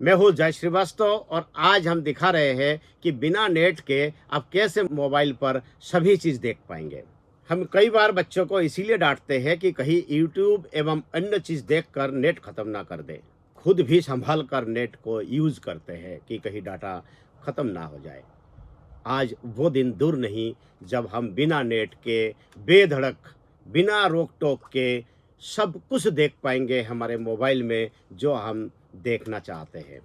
मैं हूँ जय श्रीवास्तव और आज हम दिखा रहे हैं कि बिना नेट के आप कैसे मोबाइल पर सभी चीज़ देख पाएंगे। हम कई बार बच्चों को इसीलिए डांटते हैं कि कहीं यूट्यूब एवं अन्य चीज़ देखकर नेट ख़त्म ना कर दे। खुद भी संभाल कर नेट को यूज़ करते हैं कि कहीं डाटा ख़त्म ना हो जाए। आज वो दिन दूर नहीं जब हम बिना नेट के बेधड़क, बिना रोक-टोक के सब कुछ देख पाएँगे हमारे मोबाइल में जो हम देखना चाहते हैं।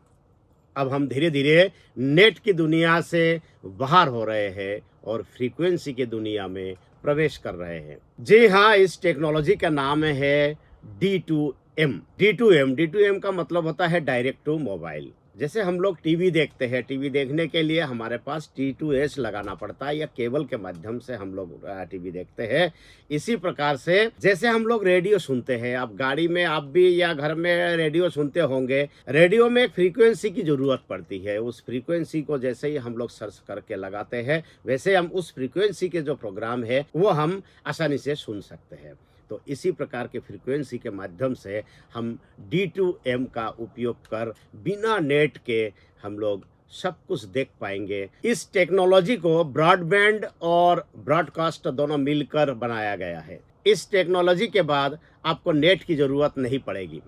अब हम धीरे-धीरे नेट की दुनिया से बाहर हो रहे हैं और फ्रीक्वेंसी की दुनिया में प्रवेश कर रहे हैं। जी हाँ, इस टेक्नोलॉजी का नाम है डी2एम। डी2एम का मतलब होता है डायरेक्ट टू मोबाइल। जैसे हम लोग टीवी देखते हैं, टीवी देखने के लिए हमारे पास टी2एस लगाना पड़ता है या केबल के माध्यम से हम लोग टीवी देखते हैं। इसी प्रकार से जैसे हम लोग रेडियो सुनते हैं, अब गाड़ी में आप भी या घर में रेडियो सुनते होंगे। रेडियो में एक फ्रीक्वेंसी की ज़रूरत पड़ती है। उस फ्रीक्वेंसी को जैसे ही हम लोग सर्च करके लगाते हैं, वैसे हम उस फ्रीक्वेंसी के जो प्रोग्राम है, वो हम आसानी से सुन सकते हैं। तो इसी प्रकार के फ्रीक्वेंसी के माध्यम से हम डी2एम का उपयोग कर बिना नेट के हम लोग सब कुछ देख पाएंगे। इस टेक्नोलॉजी को ब्रॉडबैंड और ब्रॉडकास्ट दोनों मिलकर बनाया गया है। इस टेक्नोलॉजी के बाद आपको नेट की ज़रूरत नहीं पड़ेगी।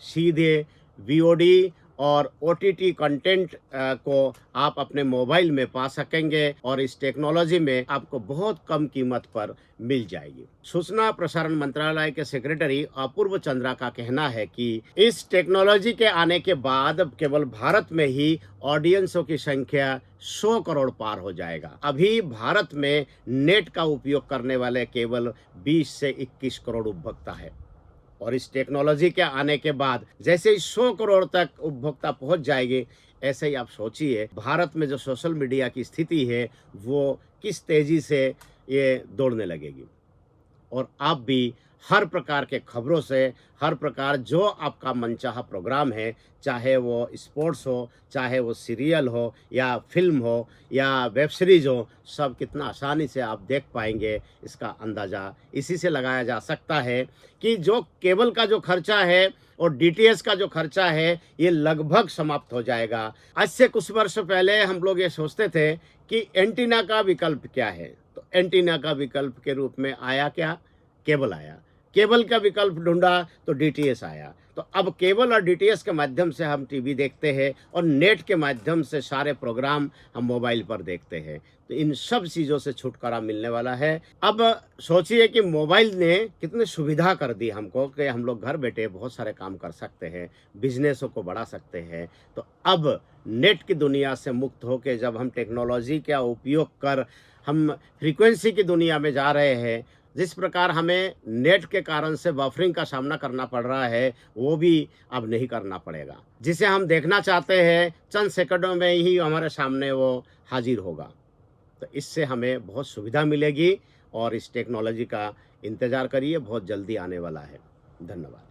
सीधे वीओडी और ओटीटी कंटेंट को आप अपने मोबाइल में पा सकेंगे और इस टेक्नोलॉजी में आपको बहुत कम कीमत पर मिल जाएगी। सूचना प्रसारण मंत्रालय के सेक्रेटरी अपूर्व चंद्रा का कहना है कि इस टेक्नोलॉजी के आने के बाद अब केवल भारत में ही ऑडियंसों की संख्या 100 करोड़ पार हो जाएगा। अभी भारत में नेट का उपयोग करने वाले केवल 20 से 21 करोड़ उपभोक्ता है और इस टेक्नोलॉजी के आने के बाद जैसे ही 100 करोड़ तक उपभोक्ता पहुंच जाएगी, ऐसे ही आप सोचिए भारत में जो सोशल मीडिया की स्थिति है वो किस तेजी से ये दौड़ने लगेगी। और आप भी हर प्रकार के खबरों से, हर प्रकार जो आपका मनचाहा प्रोग्राम है, चाहे वो स्पोर्ट्स हो, चाहे वो सीरियल हो या फ़िल्म हो या वेब सीरीज़ हो, सब कितना आसानी से आप देख पाएँगे, इसका अंदाज़ा इसी से लगाया जा सकता है कि जो केबल का जो खर्चा है और डीटीएच का जो खर्चा है, ये लगभग समाप्त हो जाएगा। आज से कुछ वर्ष पहले हम लोग ये सोचते थे कि एंटीना का विकल्प क्या है? तो एंटीना का विकल्प के रूप में आया क्या? केबल आया। केबल का विकल्प ढूँढा तो डीटीएच आया। तो अब केबल और डीटीएच के माध्यम से हम टीवी देखते हैं और नेट के माध्यम से सारे प्रोग्राम हम मोबाइल पर देखते हैं। तो इन सब चीज़ों से छुटकारा मिलने वाला है। अब सोचिए कि मोबाइल ने कितनी सुविधा कर दी हमको कि हम लोग घर बैठे बहुत सारे काम कर सकते हैं, बिज़नेसों को बढ़ा सकते हैं। तो अब नेट की दुनिया से मुक्त होके जब हम टेक्नोलॉजी का उपयोग कर हम फ्रीक्वेंसी की दुनिया में जा रहे हैं, जिस प्रकार हमें नेट के कारण से बफरिंग का सामना करना पड़ रहा है, वो भी अब नहीं करना पड़ेगा। जिसे हम देखना चाहते हैं, चंद सेकंडों में ही हमारे सामने वो हाज़िर होगा। तो इससे हमें बहुत सुविधा मिलेगी और इस टेक्नोलॉजी का इंतज़ार करिए, बहुत जल्दी आने वाला है। धन्यवाद।